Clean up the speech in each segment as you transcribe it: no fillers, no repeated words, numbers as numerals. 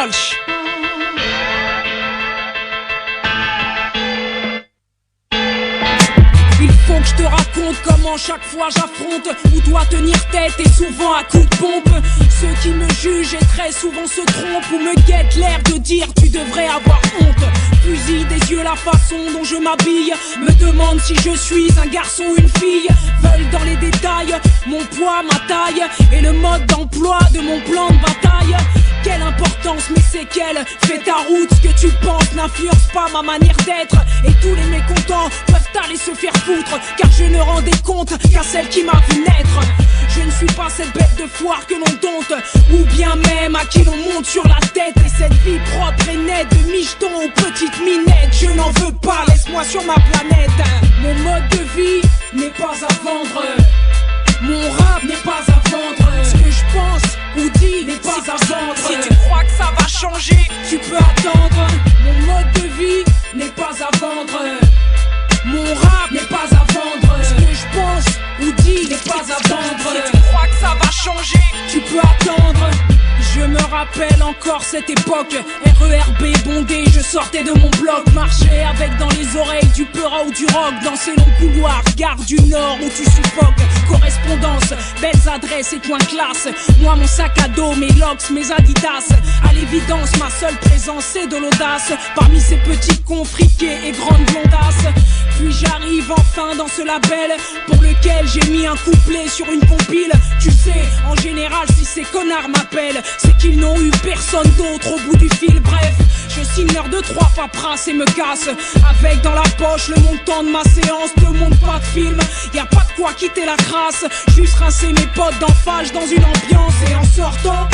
falche. Il faut que je te raconte comment chaque fois j'affronte ou dois tenir tête et souvent à coups de pompe. Ceux qui me jugent et très souvent se trompent ou me guettent l'air de dire tu devrais avoir honte. Fusille des yeux la façon dont je m'habille, me demande si je suis un garçon ou une fille. Veulent dans les détails mon poids, ma taille et le mode d'emploi de mon plan de bataille. Quelle importance, mais c'est qu'elle fais ta route, ce que tu penses n'influence pas ma manière d'être. Et tous les mécontents peuvent aller se faire foutre, car je ne rendais compte qu'à celle qui m'a vu naître. Je ne suis pas cette bête de foire que l'on dompte, ou bien même à qui l'on monte sur la tête. Et cette vie propre et nette, de micheton aux petites minettes, je n'en veux pas, laisse-moi sur ma planète. Mon mode de vie n'est pas à vendre, mon rap n'est pas à vendre, ce que je pense ou dis n'est pas à vendre. Si tu crois que ça va changer, tu peux attendre. Mon mode de vie n'est pas à vendre, mon rap n'est pas à vendre, ce que je pense ou dis n'est pas à vendre. Si tu crois que ça va changer, tu peux attendre. Je me rappelle encore cette époque, RERB bondé, je sortais de mon bloc. Marchais avec dans les oreilles du peura ou du rock, dans ces longs couloirs, gare du Nord où tu suffoques. Correspondance, belles adresses et coins classe. Moi mon sac à dos, mes locks, mes adidas. À l'évidence ma seule présence c'est de l'audace, parmi ces petits cons friqués et grandes blondasses. Puis j'arrive enfin dans ce label pour lequel j'ai mis un couplet sur une compile. Tu sais, en général si ces connards m'appellent, c'est qu'ils n'ont eu personne d'autre au bout du fil. Bref, je signe l'heure de 3 paperasses et me casse, avec dans la poche le montant de ma séance. Te montre pas de film, y a pas de quoi quitter la crasse, juste rincer mes potes d'enfage dans une ambiance. Et en sortant,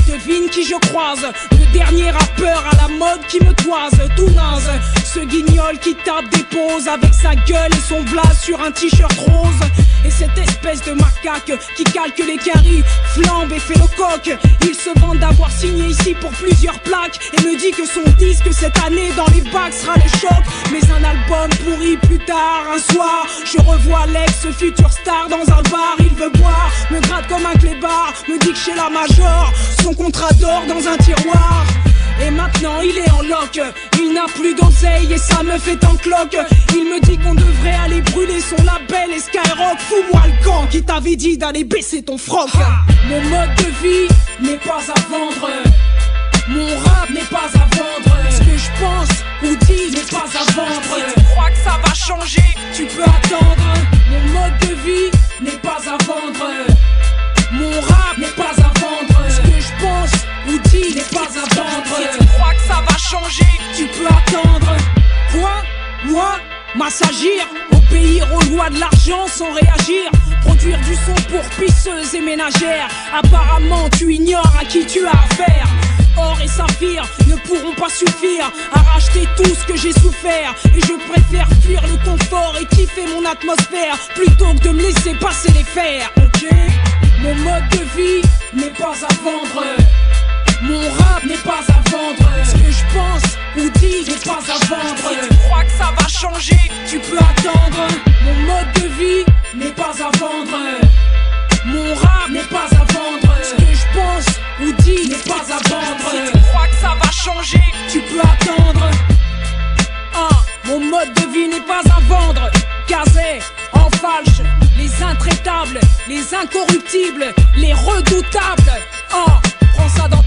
devine qui je croise, le dernier rappeur à la mode qui me toise, tout naze. Ce guignol qui tape des poses avec sa gueule et son blaze sur un t-shirt rose. Et cette espèce de macaque qui calque les caries, flambe et fait le coq. Il se vante d'avoir signé ici pour plusieurs plaques et me dit que son disque cette année dans les bacs sera le choc. Mais un album pourri plus tard, un soir, je revois l'ex futur star dans un bar. Il veut boire, me gratte comme un clébard, me dit que chez la major son contrat d'or dans un tiroir. Et maintenant il est en loc, il n'a plus d'oseille et ça me fait en cloque. Il me dit qu'on devrait aller brûler son label et Skyrock. Fous-moi le camp qui t'avait dit d'aller baisser ton froc. Mon mode de vie n'est pas à vendre, mon rap n'est pas à vendre, ce que je pense ou dis n'est pas à vendre. Si tu crois que ça va changer, tu peux attendre. Mon mode de vie n'est pas à vendre, mon rap n'est pas à vendre, ce que je pense ou dis n'est pas à vendre. Si tu crois que ça va changer, tu peux attendre. Quoi? Moi? M'assagir au pays relois de l'argent sans réagir, produire du son pour pisseuses et ménagères. Apparemment tu ignores à qui tu as affaire. Or et saphir ne pourront pas suffire à racheter tout ce que j'ai souffert. Et je préfère fuir le confort et kiffer mon atmosphère plutôt que de me laisser passer les fers. Ok? Mon mode de vie n'est pas à vendre, mon rap n'est pas à vendre, ce que je pense ou dis n'est pas à vendre. Si tu crois que ça va changer, tu peux attendre. Mon mode de vie n'est pas à vendre, mon rap n'est pas à vendre, ce que je pense ou dis n'est pas à vendre. Si tu crois que ça va changer, tu peux attendre. Mon mode de vie n'est pas à vendre. Casé, en falche, les intraitables, les incorruptibles, les redoutables. Prends ça dans